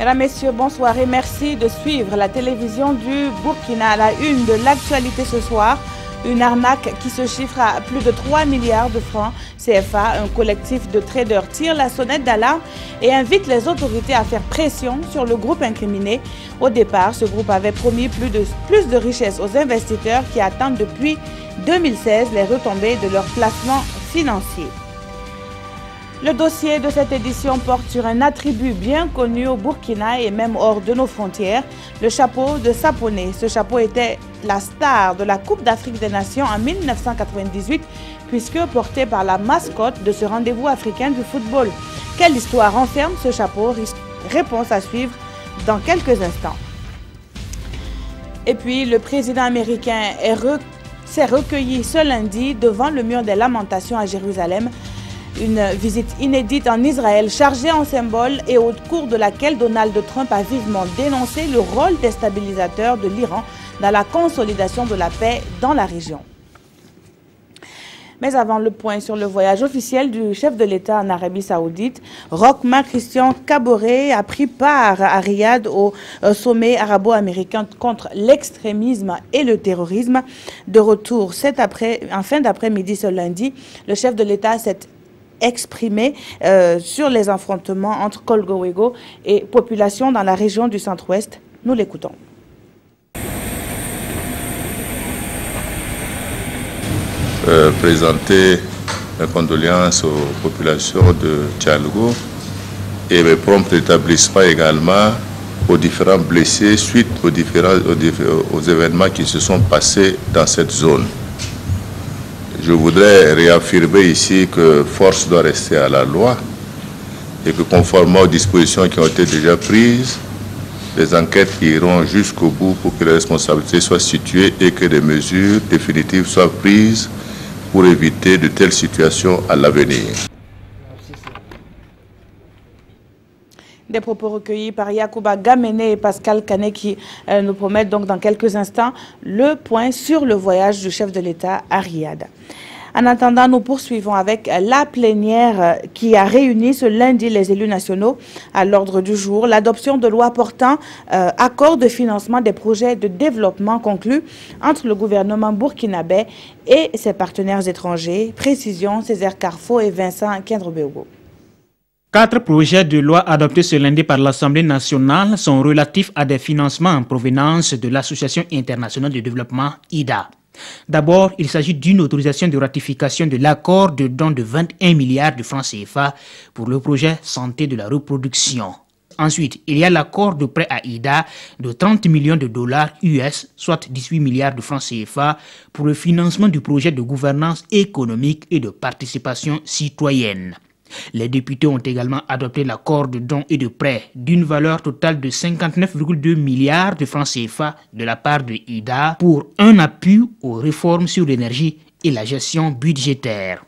Mesdames, Messieurs, bonsoir et merci de suivre la télévision du Burkina. À la une de l'actualité ce soir, une arnaque qui se chiffre à plus de 3 milliards de francs CFA. Un collectif de traders tire la sonnette d'alarme et invite les autorités à faire pression sur le groupe incriminé. Au départ, ce groupe avait promis plus de richesses aux investisseurs qui attendent depuis 2016 les retombées de leurs placements financiers. Le dossier de cette édition porte sur un attribut bien connu au Burkina et même hors de nos frontières, le chapeau de Saponé. Ce chapeau était la star de la Coupe d'Afrique des Nations en 1998, puisque porté par la mascotte de ce rendez-vous africain du football. Quelle histoire renferme ce chapeau? Réponse à suivre dans quelques instants. Et puis, le président américain s'est recueilli ce lundi devant le mur des lamentations à Jérusalem. Une visite inédite en Israël chargée en symboles et au cours de laquelle Donald Trump a vivement dénoncé le rôle déstabilisateur de l'Iran dans la consolidation de la paix dans la région. Mais avant le point sur le voyage officiel du chef de l'État en Arabie Saoudite, Roch-Marc Christian Kaboré a pris part à Riyad au sommet arabo-américain contre l'extrémisme et le terrorisme. De retour en fin d'après-midi ce lundi, le chef de l'État s'est exprimé sur les affrontements entre Kolgowego et population dans la région du centre-ouest. Nous l'écoutons. Présenter mes condoléances aux populations de Thialgo et mes prompt rétablissement également aux différents blessés suite aux événements qui se sont passés dans cette zone. Je voudrais réaffirmer ici que force doit rester à la loi et que conformément aux dispositions qui ont été déjà prises, les enquêtes iront jusqu'au bout pour que les responsabilités soient situées et que des mesures définitives soient prises pour éviter de telles situations à l'avenir. Des propos recueillis par Yacouba Gamene et Pascal Kané qui nous promettent donc dans quelques instants le point sur le voyage du chef de l'État à Riyad. En attendant, nous poursuivons avec la plénière qui a réuni ce lundi les élus nationaux à l'ordre du jour. L'adoption de loi portant accord de financement des projets de développement conclus entre le gouvernement burkinabé et ses partenaires étrangers. Précision, Césaire Carfo et Vincent Kendrobeogo. 4 projets de loi adoptés ce lundi par l'Assemblée nationale sont relatifs à des financements en provenance de l'Association internationale de développement IDA. D'abord, il s'agit d'une autorisation de ratification de l'accord de don de 21 milliards de francs CFA pour le projet santé de la reproduction. Ensuite, il y a l'accord de prêt à IDA de 30 millions de dollars US, soit 18 milliards de francs CFA, pour le financement du projet de gouvernance économique et de participation citoyenne. Les députés ont également adopté l'accord de dons et de prêts d'une valeur totale de 59,2 milliards de francs CFA de la part de IDA pour un appui aux réformes sur l'énergie et la gestion budgétaire.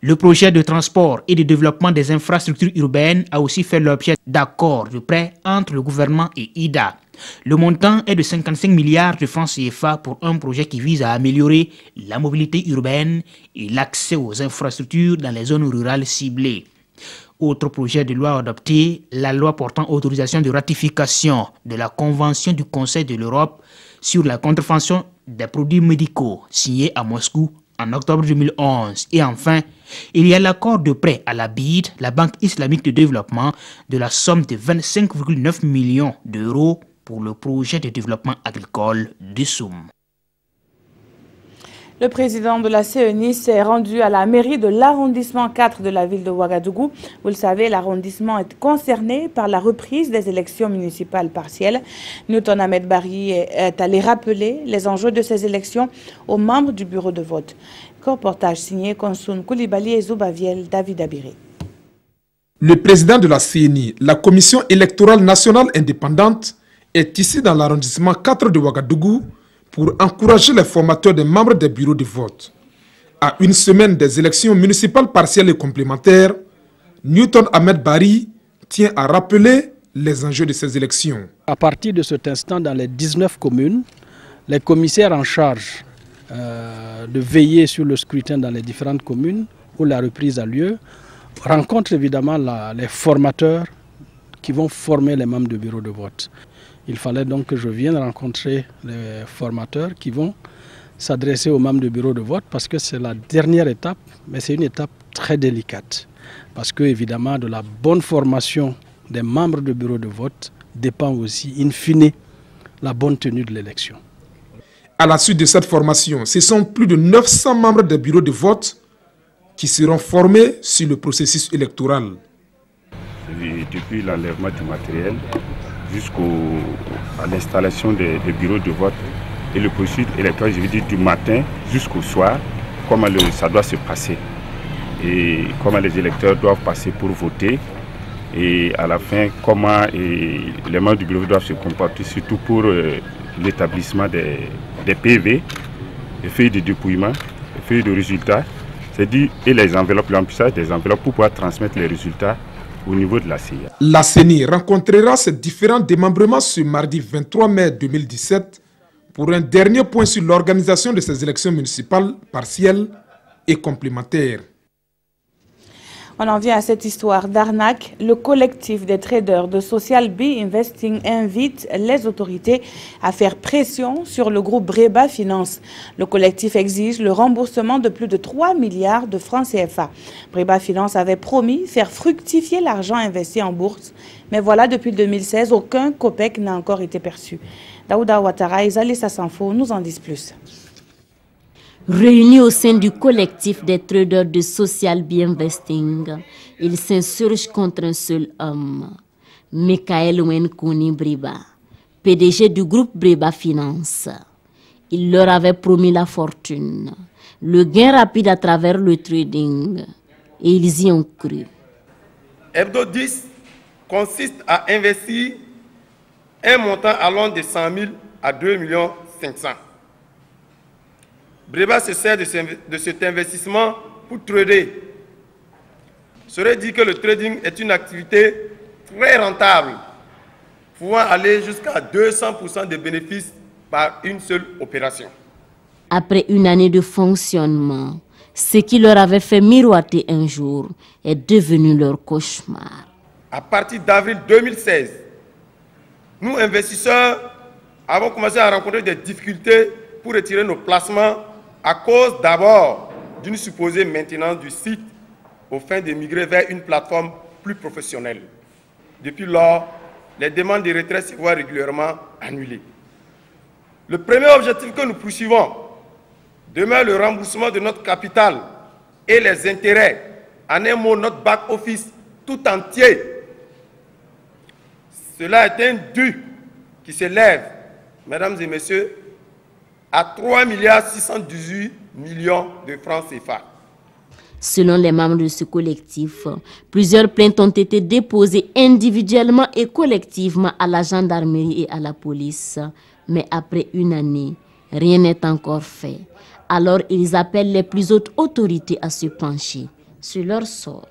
Le projet de transport et de développement des infrastructures urbaines a aussi fait l'objet d'accords de prêts entre le gouvernement et IDA. Le montant est de 55 milliards de francs CFA pour un projet qui vise à améliorer la mobilité urbaine et l'accès aux infrastructures dans les zones rurales ciblées. Autre projet de loi adopté, la loi portant autorisation de ratification de la Convention du Conseil de l'Europe sur la contrefaçon des produits médicaux, signée à Moscou en octobre 2011. Et enfin, il y a l'accord de prêt à la BID, la Banque islamique de développement, de la somme de 25,9 millions d'euros pour le projet de développement agricole du Soum. Le président de la CENI s'est rendu à la mairie de l'arrondissement 4 de la ville de Ouagadougou. Vous le savez, l'arrondissement est concerné par la reprise des élections municipales partielles. Newton Ahmed Barry est allé rappeler les enjeux de ces élections aux membres du bureau de vote. Reportage signé Konsoun Koulibaly et Zoubaviel David Abiré. Le président de la CENI, la Commission électorale nationale indépendante, est ici dans l'arrondissement 4 de Ouagadougou pour encourager les formateurs des membres des bureaux de vote. À une semaine des élections municipales partielles et complémentaires, Newton Ahmed Barry tient à rappeler les enjeux de ces élections. À partir de cet instant, dans les 19 communes, les commissaires en charge de veiller sur le scrutin dans les différentes communes où la reprise a lieu rencontrent évidemment les formateurs qui vont former les membres du bureau de vote. Il fallait donc que je vienne rencontrer les formateurs qui vont s'adresser aux membres du bureau de vote parce que c'est la dernière étape, mais c'est une étape très délicate. Parce que, évidemment, de la bonne formation des membres du bureau de vote dépend aussi, in fine, la bonne tenue de l'élection. À la suite de cette formation, ce sont plus de 900 membres des bureaux de vote qui seront formés sur le processus électoral. Depuis l'enlèvement du matériel jusqu'à l'installation des bureaux de vote et le processus électoral, je veux dire du matin jusqu'au soir, comment ça doit se passer et comment les électeurs doivent passer pour voter et à la fin comment les membres du bureau doivent se comporter, surtout pour l'établissement des PV, les feuilles de dépouillement, les feuilles de résultats, c'est-à-dire et les enveloppes, l'emplissage des enveloppes pour pouvoir transmettre les résultats au niveau de la CIA. La CENI rencontrera ces différents démembrements ce mardi 23 mai 2017 pour un dernier point sur l'organisation de ces élections municipales partielles et complémentaires. On en vient à cette histoire d'arnaque. Le collectif des traders de Social Bee Investing invite les autorités à faire pression sur le groupe Breba Finance. Le collectif exige le remboursement de plus de 3 milliards de francs CFA. Breba Finance avait promis faire fructifier l'argent investi en bourse. Mais voilà, depuis 2016, aucun copec n'a encore été perçu. Daouda Ouattara et Zalissa Sanfo nous en disent plus. Réunis au sein du collectif des traders de Social Bee Investing, ils s'insurgent contre un seul homme, Michael Wenkouni Breba, PDG du groupe Breba Finance. Il leur avait promis la fortune, le gain rapide à travers le trading, et ils y ont cru. Hebdo 10 consiste à investir un montant allant de 100 000 à 2 500 000. Breba se sert de cet investissement pour trader. Serait dit que le trading est une activité très rentable, pouvant aller jusqu'à 200% de bénéfices par une seule opération. Après une année de fonctionnement, ce qui leur avait fait miroiter un jour est devenu leur cauchemar. À partir d'avril 2016, nous, investisseurs, avons commencé à rencontrer des difficultés pour retirer nos placements à cause d'abord d'une supposée maintenance du site au fin de migrer vers une plateforme plus professionnelle. Depuis lors, les demandes de retrait se voient régulièrement annulées. Le premier objectif que nous poursuivons demeure le remboursement de notre capital et les intérêts, en un mot notre back-office tout entier. Cela est un dû qui s'élève, mesdames et messieurs, à 3 618 millions de francs CFA. Selon les membres de ce collectif, plusieurs plaintes ont été déposées individuellement et collectivement à la gendarmerie et à la police. Mais après une année, rien n'est encore fait. Alors ils appellent les plus hautes autorités à se pencher sur leur sort.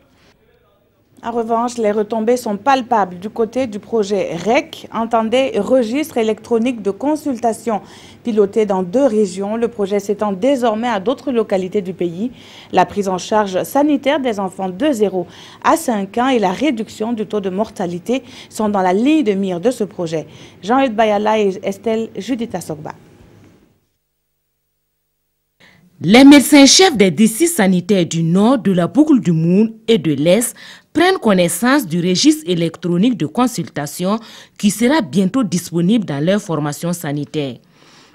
En revanche, les retombées sont palpables du côté du projet REC, entendez registre électronique de consultation. Piloté dans 2 régions, le projet s'étend désormais à d'autres localités du pays. La prise en charge sanitaire des enfants de 0 à 5 ans et la réduction du taux de mortalité sont dans la ligne de mire de ce projet. Jean-Hugues Bayala et Estelle Judith Sogba. Les médecins-chefs des districts sanitaires du nord, de la boucle du Moun et de l'Est prennent connaissance du registre électronique de consultation qui sera bientôt disponible dans leur formation sanitaire.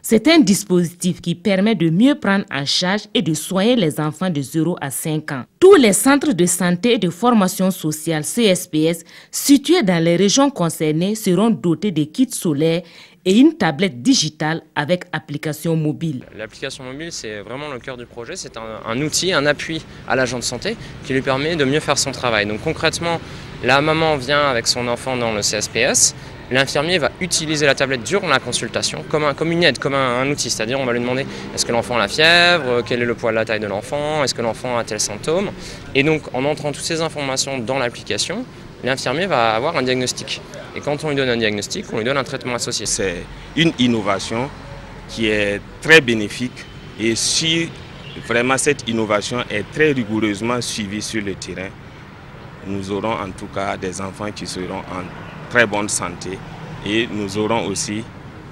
C'est un dispositif qui permet de mieux prendre en charge et de soigner les enfants de 0 à 5 ans. Tous les centres de santé et de formation sociale CSPS situés dans les régions concernées seront dotés de kits solaires et une tablette digitale avec application mobile. L'application mobile, c'est vraiment le cœur du projet. C'est un outil, un appui à l'agent de santé qui lui permet de mieux faire son travail. Donc concrètement, la maman vient avec son enfant dans le CSPS. L'infirmier va utiliser la tablette durant la consultation comme une aide, comme un outil. C'est-à-dire on va lui demander est-ce que l'enfant a la fièvre, quel est le poids de la taille de l'enfant, est-ce que l'enfant a tel symptôme. Et donc en entrant toutes ces informations dans l'application, l'infirmier va avoir un diagnostic. Et quand on lui donne un diagnostic, on lui donne un traitement associé. C'est une innovation qui est très bénéfique et si vraiment cette innovation est très rigoureusement suivie sur le terrain, nous aurons en tout cas des enfants qui seront en très bonne santé et nous aurons aussi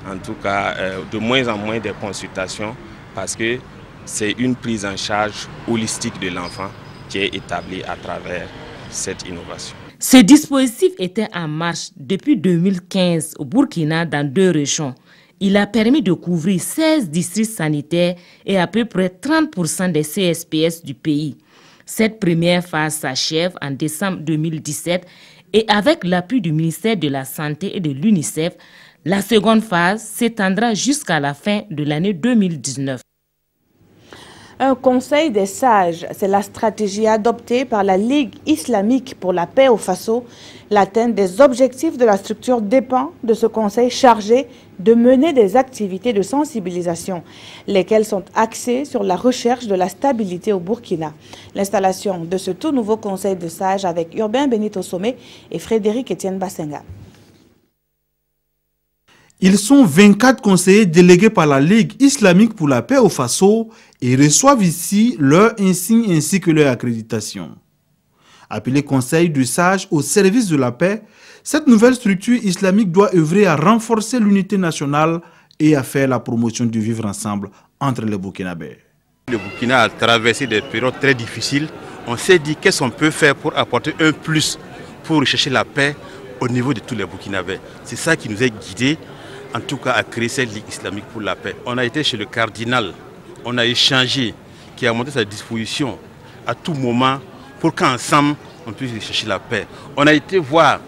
en tout cas de moins en moins de consultations parce que c'est une prise en charge holistique de l'enfant qui est établie à travers cette innovation. Ce dispositif était en marche depuis 2015 au Burkina dans 2 régions. Il a permis de couvrir 16 districts sanitaires et à peu près 30% des CSPS du pays. Cette première phase s'achève en décembre 2017 et avec l'appui du ministère de la Santé et de l'UNICEF, la seconde phase s'étendra jusqu'à la fin de l'année 2019. Un conseil des sages, c'est la stratégie adoptée par la Ligue islamique pour la paix au Faso. L'atteinte des objectifs de la structure dépend de ce conseil chargé de mener des activités de sensibilisation, lesquelles sont axées sur la recherche de la stabilité au Burkina. L'installation de ce tout nouveau conseil de sages avec Urbain Benito Somé et Frédéric Etienne Bassenga. Ils sont 24 conseillers délégués par la Ligue islamique pour la paix au Faso et reçoivent ici leur insigne ainsi que leur accréditation. Appelé Conseil de sages au service de la paix, cette nouvelle structure islamique doit œuvrer à renforcer l'unité nationale et à faire la promotion du vivre ensemble entre les Burkinabés. Le Burkina a traversé des périodes très difficiles. On s'est dit qu'est-ce qu'on peut faire pour apporter un plus pour rechercher la paix au niveau de tous les Burkinabés. C'est ça qui nous a guidés, en tout cas à créer cette Ligue islamique pour la paix. On a été chez le cardinal, on a échangé, qui a montré sa disposition à tout moment pour qu'ensemble on puisse rechercher la paix. On a été voir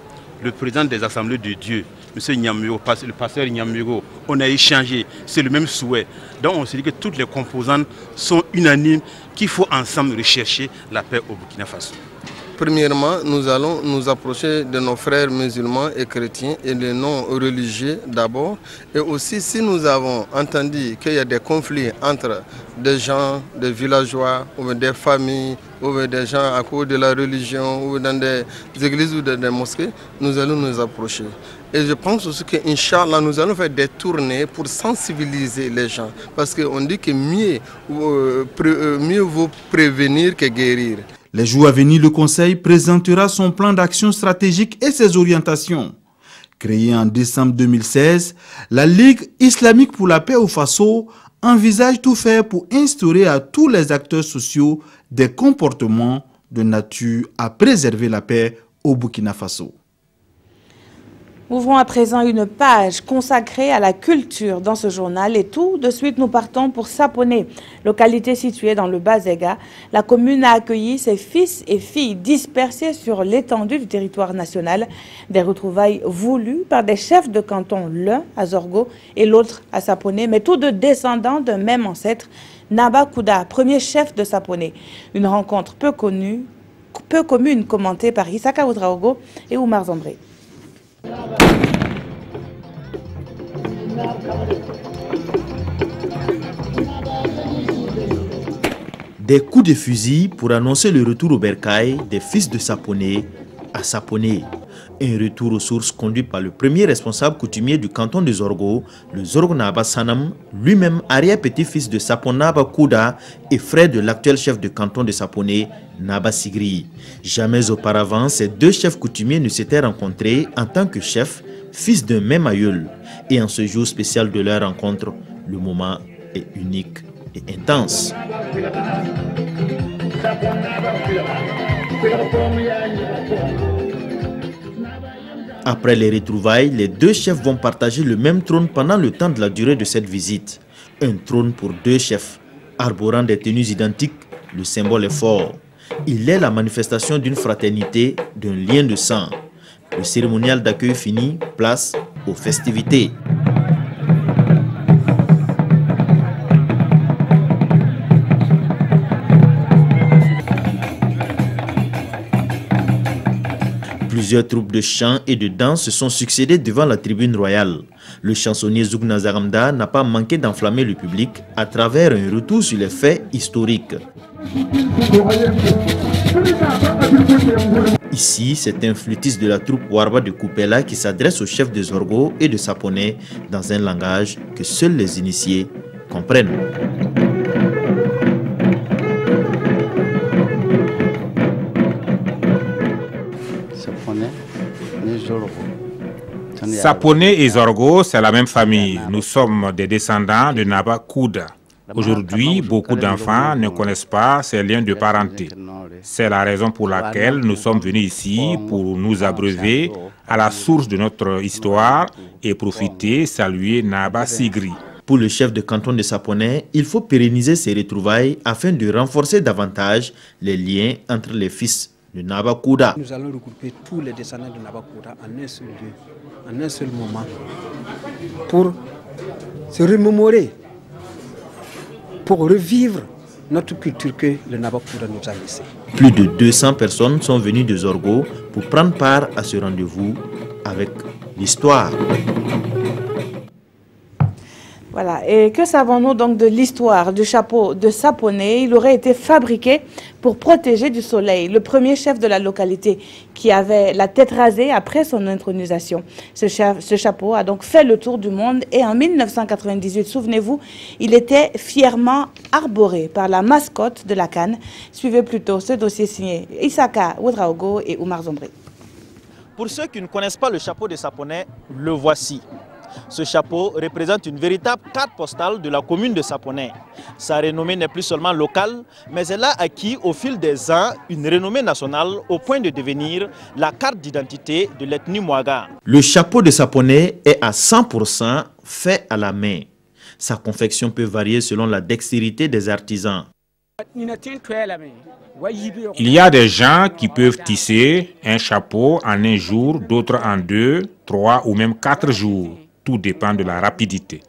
le président des assemblées de Dieu, M. Nyamuro, le pasteur Nyamuro. On a échangé, c'est le même souhait. Donc on se dit que toutes les composantes sont unanimes, qu'il faut ensemble rechercher la paix au Burkina Faso. Premièrement, nous allons nous approcher de nos frères musulmans et chrétiens et les non-religieux d'abord. Et aussi, si nous avons entendu qu'il y a des conflits entre des gens, des villageois, ou des familles, ou des gens à cause de la religion, ou dans des églises ou des mosquées, nous allons nous approcher. Et je pense aussi qu'Inch'Allah, nous allons faire des tournées pour sensibiliser les gens. Parce qu'on dit que mieux vaut prévenir que guérir. Les jours à venir, le Conseil présentera son plan d'action stratégique et ses orientations. Créée en décembre 2016, la Ligue islamique pour la paix au Faso envisage tout faire pour instaurer à tous les acteurs sociaux des comportements de nature à préserver la paix au Burkina Faso. Ouvrons à présent une page consacrée à la culture dans ce journal et tout de suite nous partons pour Saponé, localité située dans le Bas-Zéga. La commune a accueilli ses fils et filles dispersés sur l'étendue du territoire national. Des retrouvailles voulues par des chefs de canton, l'un à Zorgo et l'autre à Saponé, mais tous deux descendants d'un même ancêtre, Naba Kouda, premier chef de Saponé. Une rencontre peu commune commentée par Isaka Oudraogo et Oumar Zambré. Des coups de fusil pour annoncer le retour au bercail des fils de Saponé à Saponé. Un retour aux sources conduit par le premier responsable coutumier du canton de Zorgo, le Zorgo Naba Sanam, lui-même arrière-petit-fils de Sapon Naba Kouda et frère de l'actuel chef de canton de Saponé, Naba Sigri. Jamais auparavant, ces deux chefs coutumiers ne s'étaient rencontrés en tant que chefs, fils d'un même aïeul. Et en ce jour spécial de leur rencontre, le moment est unique et intense. Après les retrouvailles, les deux chefs vont partager le même trône pendant le temps de la durée de cette visite. Un trône pour deux chefs, arborant des tenues identiques, le symbole est fort. Il est la manifestation d'une fraternité, d'un lien de sang. Le cérémonial d'accueil fini, place aux festivités. Plusieurs troupes de chant et de danse se sont succédées devant la tribune royale. Le chansonnier Zouk Nazaramda n'a pas manqué d'enflammer le public à travers un retour sur les faits historiques. Ici, c'est un flûtiste de la troupe Warba de Koupela qui s'adresse au chef de Zorgo et de Saponé dans un langage que seuls les initiés comprennent. Saponé et Zorgo, c'est la même famille. Nous sommes des descendants de Naba Kouda. Aujourd'hui, beaucoup d'enfants ne connaissent pas ces liens de parenté. C'est la raison pour laquelle nous sommes venus ici pour nous abreuver à la source de notre histoire et profiter, saluer Naba Sigri. Pour le chef de canton de Saponé, il faut pérenniser ces retrouvailles afin de renforcer davantage les liens entre les fils de Naba Kouda. Nous allons regrouper tous les descendants de Naba Kouda en un seul lieu, en un seul moment, pour se remémorer, pour revivre notre culture que le Naba Kouda nous a laissée. Plus de 200 personnes sont venues de Zorgo pour prendre part à ce rendez-vous avec l'histoire. Voilà, et que savons-nous donc de l'histoire du chapeau de Saponé? Il aurait été fabriqué pour protéger du soleil. Le premier chef de la localité qui avait la tête rasée après son intronisation. Ce chapeau a donc fait le tour du monde et en 1998, souvenez-vous, il était fièrement arboré par la mascotte de la CAN. Suivez plutôt ce dossier signé Isaka Ouedraogo et Oumar Zombré. Pour ceux qui ne connaissent pas le chapeau de Saponé, le voici. Ce chapeau représente une véritable carte postale de la commune de Saponé. Sa renommée n'est plus seulement locale, mais elle a acquis au fil des ans une renommée nationale au point de devenir la carte d'identité de l'ethnie Mouaga. Le chapeau de Saponé est à 100% fait à la main. Sa confection peut varier selon la dextérité des artisans. Il y a des gens qui peuvent tisser un chapeau en un jour, d'autres en 2, 3 ou même 4 jours. Tout dépend de la rapidité.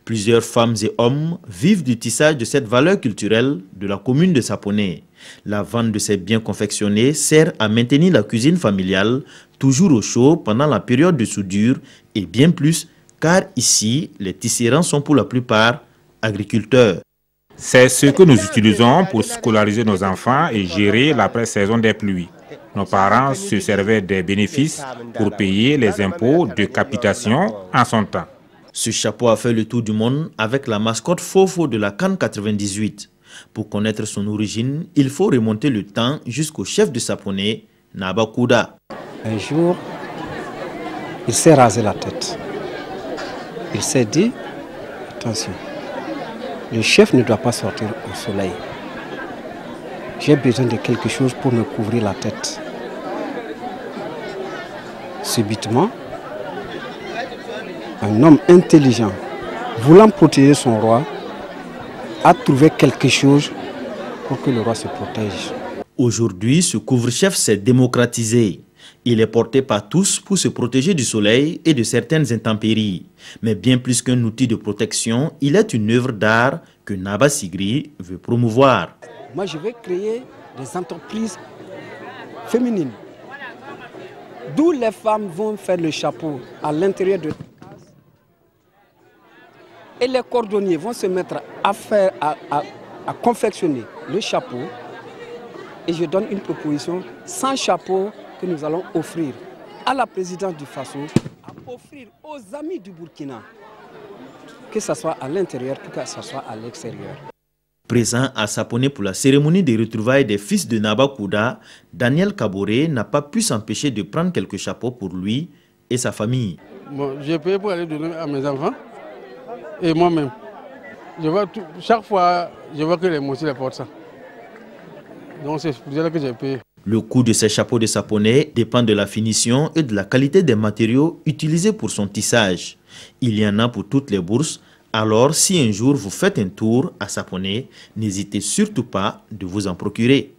Plusieurs femmes et hommes vivent du tissage de cette valeur culturelle de la commune de Saponé. La vente de ces biens confectionnés sert à maintenir la cuisine familiale toujours au chaud pendant la période de soudure et bien plus, car ici, les tisserands sont pour la plupart agriculteurs. C'est ce que nous utilisons pour scolariser nos enfants et gérer l'après-saison des pluies. Nos parents se servaient des bénéfices pour payer les impôts de capitation en son temps. Ce chapeau a fait le tour du monde avec la mascotte Fofo de la CAN 98. Pour connaître son origine, il faut remonter le temps jusqu'au chef de Saponé, Naba Kouda. Un jour, il s'est rasé la tête. Il s'est dit, attention, le chef ne doit pas sortir au soleil. J'ai besoin de quelque chose pour me couvrir la tête. Subitement, un homme intelligent, voulant protéger son roi, a trouvé quelque chose pour que le roi se protège. Aujourd'hui, ce couvre-chef s'est démocratisé. Il est porté par tous pour se protéger du soleil et de certaines intempéries. Mais bien plus qu'un outil de protection, il est une œuvre d'art que Naba Sigri veut promouvoir. Moi, je vais créer des entreprises féminines, d'où les femmes vont faire le chapeau à l'intérieur de la case. Et les cordonniers vont se mettre à confectionner le chapeau. Et je donne une proposition sans chapeau que nous allons offrir à la présidence du Faso, à offrir aux amis du Burkina, que ce soit à l'intérieur, que ce soit à l'extérieur. Présent à Saponé pour la cérémonie des retrouvailles des fils de Naba Kouda, Daniel Kaboré n'a pas pu s'empêcher de prendre quelques chapeaux pour lui et sa famille. Bon, j'ai payé pour aller donner à mes enfants et moi-même. Chaque fois, je vois que les mousses les portent ça. Donc c'est pour ça que j'ai payé. Le coût de ces chapeaux de Saponé dépend de la finition et de la qualité des matériaux utilisés pour son tissage. Il y en a pour toutes les bourses. Alors, si un jour vous faites un tour à Saponé, n'hésitez surtout pas de vous en procurer.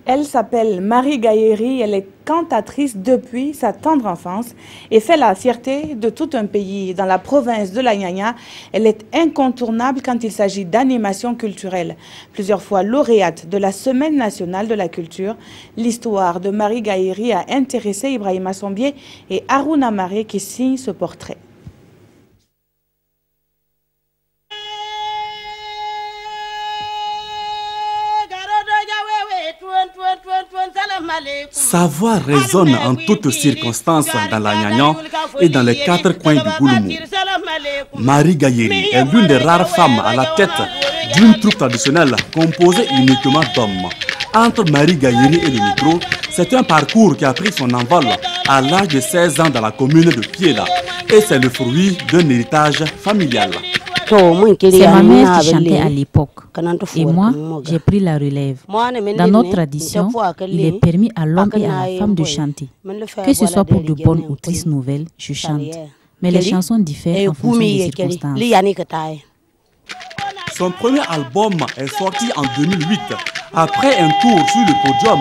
Elle s'appelle Marie Gailléry, elle est cantatrice depuis sa tendre enfance et fait la fierté de tout un pays. Dans la province de la Nyanya, elle est incontournable quand il s'agit d'animation culturelle. Plusieurs fois lauréate de la Semaine nationale de la culture, l'histoire de Marie Gailléry a intéressé Ibrahima Sombier et Harouna Maré qui signent ce portrait. Sa voix résonne en toutes circonstances dans la Nyanya et dans les 4 coins du Gouloumou. Marie Gailléry est l'une des rares femmes à la tête d'une troupe traditionnelle composée uniquement d'hommes. Entre Marie Gaïri et le micro, c'est un parcours qui a pris son envol à l'âge de 16 ans dans la commune de Piela. Et c'est le fruit d'un héritage familial. C'est ma mère qui chantait à l'époque. Et moi, j'ai pris la relève. Dans notre tradition, il est permis à l'homme et à la femme de chanter. Que ce soit pour de bonnes ou tristes nouvelles, je chante. Mais les chansons diffèrent en fonction des circonstances. Son premier album est sorti en 2008, après un tour sur le podium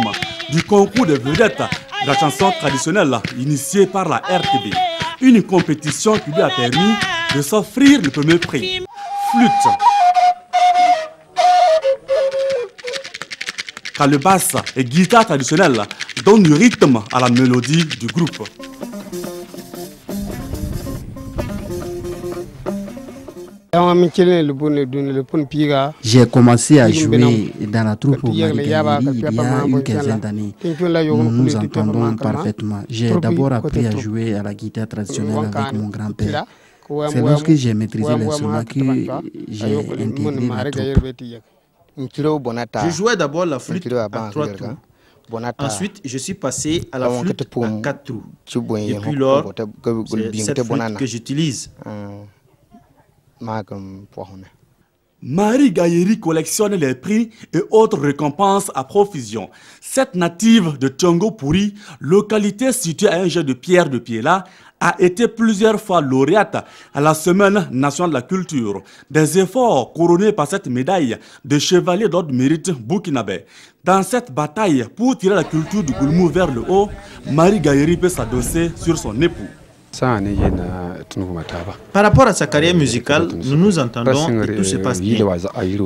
du concours des vedettes de la chanson traditionnelle initiée par la RTB. Une compétition qui lui a permis de s'offrir le premier prix. Flûte, calebasse et guitare traditionnelle donnent du rythme à la mélodie du groupe. J'ai commencé à jouer dans la troupe au Marie Gaïri il y a une quinzaine d'années. Nous nous entendons parfaitement. J'ai d'abord appris à jouer à la guitare traditionnelle avec mon grand-père. C'est lorsque j'ai maîtrisé l'instrument que j'ai intégré la troupe. Je jouais d'abord la flûte à 3 trous. Ensuite, je suis passé à la flûte à 4 trous. Depuis lors, c'est cette flûte que j'utilise. Marie Gaïri collectionne les prix et autres récompenses à profusion. Cette native de Tiongopuri, localité située à un jet de pierre de Piela, a été plusieurs fois lauréate à la Semaine nationale de la culture. Des efforts couronnés par cette médaille de chevalier d'ordre mérite burkinabé. Dans cette bataille pour tirer la culture du Goulmou vers le haut, Marie Gaïri peut s'adosser sur son époux. Par rapport à sa carrière musicale, nous nous entendons et tout se passe bien.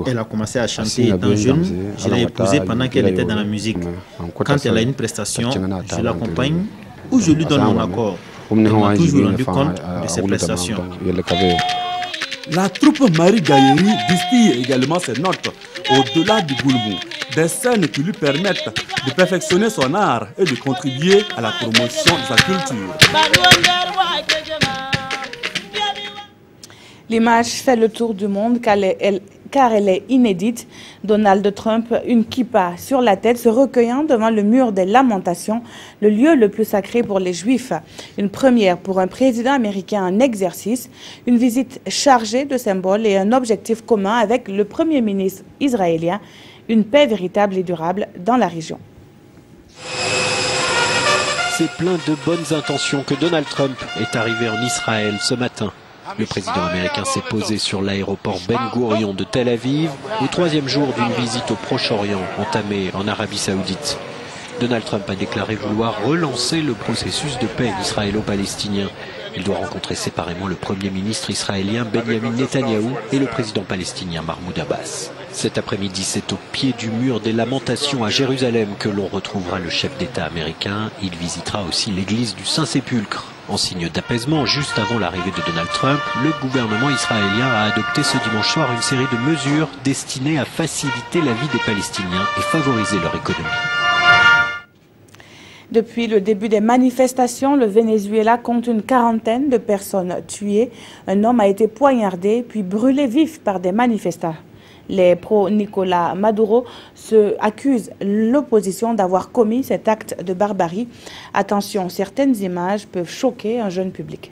Elle a commencé à chanter étant jeune. Je l'ai épousée pendant qu'elle était dans la musique. Quand elle a une prestation, je l'accompagne ou je lui donne mon accord. Elle m'a toujours rendu compte de ses prestations. La troupe Marie Gaïri distille également ses notes au-delà du Goulmou. Des scènes qui lui permettent de perfectionner son art et de contribuer à la promotion de sa culture. L'image fait le tour du monde car elle est inédite. Donald Trump, une kippa sur la tête, se recueillant devant le mur des lamentations, le lieu le plus sacré pour les Juifs. Une première pour un président américain en exercice, une visite chargée de symboles et un objectif commun avec le Premier ministre israélien, une paix véritable et durable dans la région. C'est plein de bonnes intentions que Donald Trump est arrivé en Israël ce matin. Le président américain s'est posé sur l'aéroport Ben Gurion de Tel Aviv, au 3e jour d'une visite au Proche-Orient entamée en Arabie Saoudite. Donald Trump a déclaré vouloir relancer le processus de paix israélo-palestinien. Il doit rencontrer séparément le Premier ministre israélien Benjamin Netanyahou et le président palestinien Mahmoud Abbas. Cet après-midi, c'est au pied du mur des lamentations à Jérusalem que l'on retrouvera le chef d'État américain. Il visitera aussi l'église du Saint-Sépulcre. En signe d'apaisement, juste avant l'arrivée de Donald Trump, le gouvernement israélien a adopté ce dimanche soir une série de mesures destinées à faciliter la vie des Palestiniens et favoriser leur économie. Depuis le début des manifestations, le Venezuela compte une quarantaine de personnes tuées. Un homme a été poignardé puis brûlé vif par des manifestants. Les pro-Nicolas Maduro accusent l'opposition d'avoir commis cet acte de barbarie. Attention, certaines images peuvent choquer un jeune public.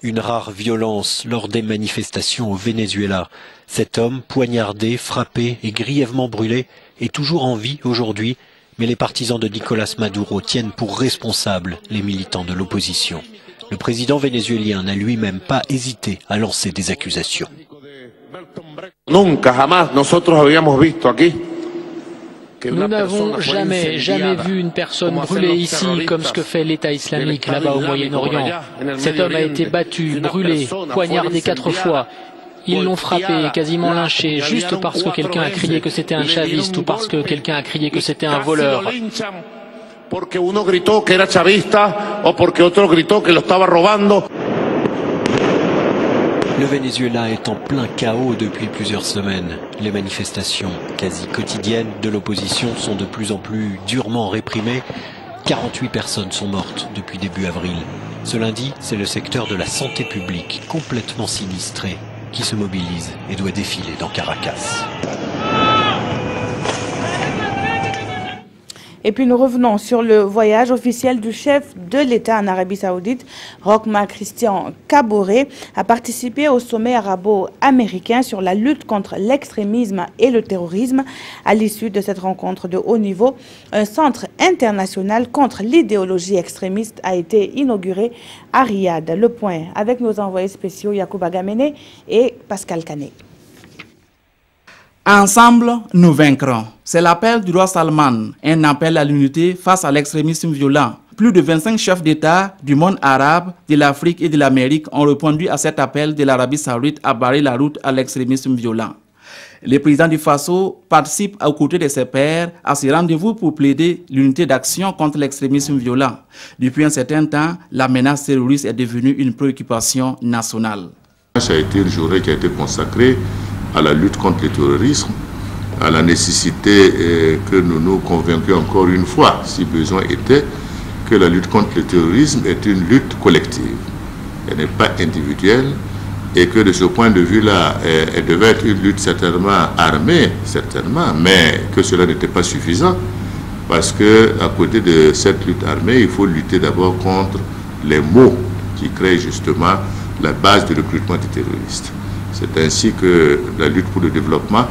Une rare violence lors des manifestations au Venezuela. Cet homme, poignardé, frappé et grièvement brûlé, est toujours en vie aujourd'hui. Mais les partisans de Nicolas Maduro tiennent pour responsables les militants de l'opposition. Le président vénézuélien n'a lui-même pas hésité à lancer des accusations. Nous n'avons jamais vu une personne brûlée ici comme ce que fait l'État islamique là-bas au Moyen-Orient. Cet homme a été battu, brûlé, poignardé 4 fois. Ils l'ont frappé, quasiment lynché, juste parce que quelqu'un a crié que c'était un chaviste ou parce que quelqu'un a crié que c'était un voleur. Le Venezuela est en plein chaos depuis plusieurs semaines. Les manifestations quasi quotidiennes de l'opposition sont de plus en plus durement réprimées. 48 personnes sont mortes depuis début avril. Ce lundi, c'est le secteur de la santé publique, complètement sinistré, qui se mobilise et doit défiler dans Caracas. Et puis nous revenons sur le voyage officiel du chef de l'État en Arabie Saoudite. Rochma Christian Kaboré a participé au sommet arabo-américain sur la lutte contre l'extrémisme et le terrorisme. À l'issue de cette rencontre de haut niveau, un centre international contre l'idéologie extrémiste a été inauguré à Riyad. Le point avec nos envoyés spéciaux Yacouba Gamene et Pascal Canet. Ensemble, nous vaincrons. C'est l'appel du roi Salman, un appel à l'unité face à l'extrémisme violent. Plus de 25 chefs d'État du monde arabe, de l'Afrique et de l'Amérique ont répondu à cet appel de l'Arabie saoudite à barrer la route à l'extrémisme violent. Le président du Faso participe aux côtés de ses pairs à ce rendez-vous pour plaider l'unité d'action contre l'extrémisme violent. Depuis un certain temps, la menace terroriste est devenue une préoccupation nationale. Ça a été une journée qui a été consacrée à la lutte contre le terrorisme, à la nécessité que nous nous convainquions encore une fois, si besoin était, que la lutte contre le terrorisme est une lutte collective. Elle n'est pas individuelle et que de ce point de vue-là, elle devait être une lutte certainement armée, certainement, mais que cela n'était pas suffisant parce qu'à côté de cette lutte armée, il faut lutter d'abord contre les maux qui créent justement la base du recrutement des terroristes. C'est ainsi que la lutte pour le développement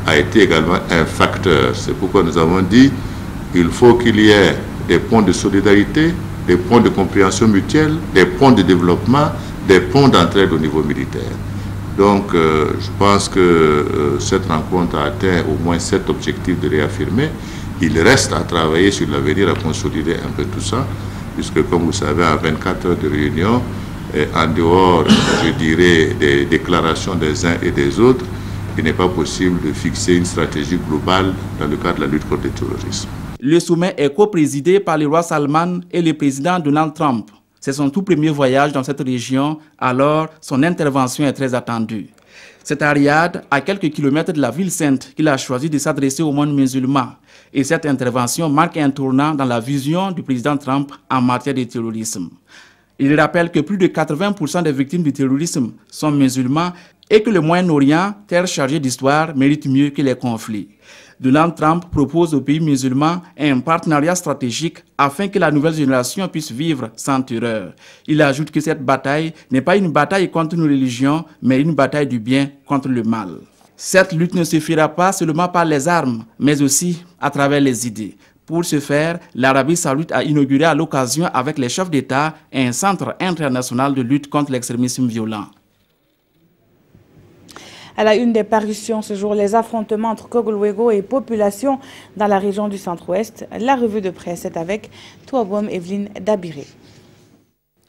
a été également un facteur. C'est pourquoi nous avons dit qu'il faut qu'il y ait des ponts de solidarité, des ponts de compréhension mutuelle, des ponts de développement, des ponts d'entraide au niveau militaire. Donc je pense que cette rencontre a atteint au moins cet objectif de réaffirmer. Il reste à travailler sur l'avenir, à consolider un peu tout ça, puisque comme vous savez, à 24 heures de réunion, en dehors, je dirais, des déclarations des uns et des autres, il n'est pas possible de fixer une stratégie globale dans le cadre de la lutte contre le terrorisme. Le sommet est co-présidé par le roi Salman et le président Donald Trump. C'est son tout premier voyage dans cette région, alors son intervention est très attendue. C'est à Riyad, à quelques kilomètres de la ville sainte, qu'il a choisi de s'adresser au monde musulman. Et cette intervention marque un tournant dans la vision du président Trump en matière de terrorisme. Il rappelle que plus de 80% des victimes du terrorisme sont musulmans et que le Moyen-Orient, terre chargée d'histoire, mérite mieux que les conflits. Donald Trump propose aux pays musulmans un partenariat stratégique afin que la nouvelle génération puisse vivre sans terreur. Il ajoute que cette bataille n'est pas une bataille contre une religion, mais une bataille du bien contre le mal. Cette lutte ne se fera pas seulement par les armes, mais aussi à travers les idées. Pour ce faire, l'Arabie saoudite a inauguré à l'occasion avec les chefs d'État un centre international de lutte contre l'extrémisme violent. À la une des parutions ce jour, les affrontements entre Kogluego et population dans la région du centre-ouest. La revue de presse est avec Touaboum Evelyne Dabiré.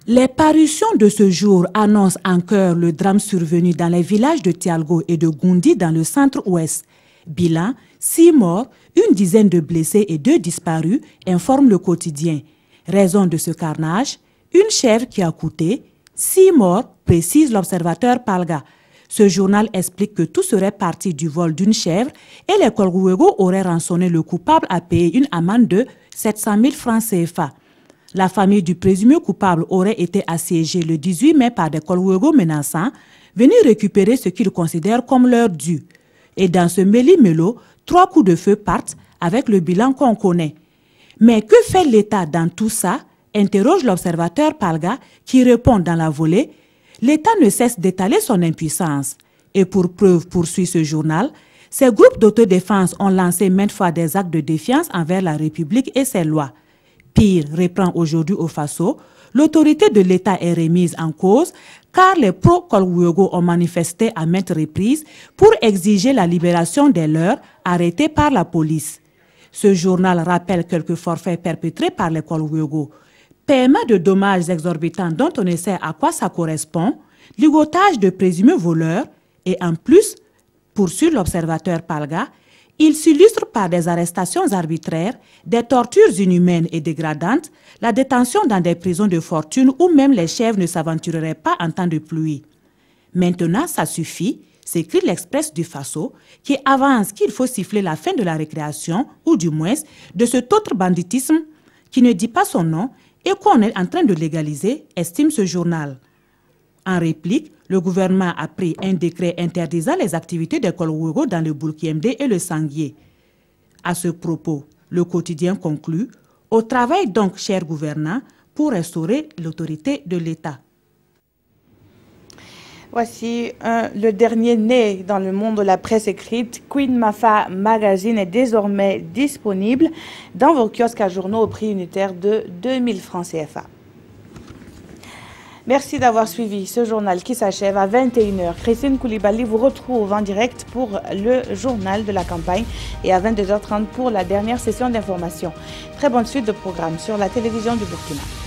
Les parutions de ce jour annoncent en chœur le drame survenu dans les villages de Tialgo et de Goundi dans le centre-ouest. Bilan, 6 morts, une dizaine de blessés et 2 disparus, informe le quotidien. Raison de ce carnage, une chèvre qui a coûté 6 morts, précise l'observateur Palga. Ce journal explique que tout serait parti du vol d'une chèvre et les Kogluego auraient rançonné le coupable à payer une amende de 700 000 francs CFA. La famille du présumé coupable aurait été assiégée le 18 mai par des Kogluego menaçants, venus récupérer ce qu'ils considèrent comme leur dû. Et dans ce méli-mélo, 3 coups de feu partent avec le bilan qu'on connaît. Mais que fait l'État dans tout ça? Interroge l'observateur Palga qui répond dans la volée. L'État ne cesse d'étaler son impuissance. Et pour preuve, poursuit ce journal, ces groupes d'autodéfense ont lancé maintes fois des actes de défiance envers la République et ses lois. Pire, reprend aujourd'hui au Faso, l'autorité de l'État est remise en cause car les pro-Kogluego ont manifesté à maintes reprises pour exiger la libération des leurs arrêtés par la police. Ce journal rappelle quelques forfaits perpétrés par les Kogluego. Paiement de dommages exorbitants dont on ne sait à quoi ça correspond, ligotage de présumés voleurs et en plus, poursuit l'observateur Palga, il s'illustre par des arrestations arbitraires, des tortures inhumaines et dégradantes, la détention dans des prisons de fortune où même les chèvres ne s'aventureraient pas en temps de pluie. Maintenant, ça suffit, s'écrit l'Express du Faso, qui avance qu'il faut siffler la fin de la récréation, ou du moins de cet autre banditisme qui ne dit pas son nom et qu'on est en train de légaliser, estime ce journal. En réplique, le gouvernement a pris un décret interdisant les activités des Kogluego dans le Boulkiemde et le Sanguier. À ce propos, Le quotidien conclut: au travail donc, chers gouvernants, pour restaurer l'autorité de l'État. Voici le dernier né dans le monde de la presse écrite. Queen Mafa Magazine est désormais disponible dans vos kiosques à journaux au prix unitaire de 2000 francs CFA. Merci d'avoir suivi ce journal qui s'achève à 21h. Christine Koulibaly vous retrouve en direct pour le journal de la campagne et à 22h30 pour la dernière session d'information. Très bonne suite de programme sur la télévision du Burkina.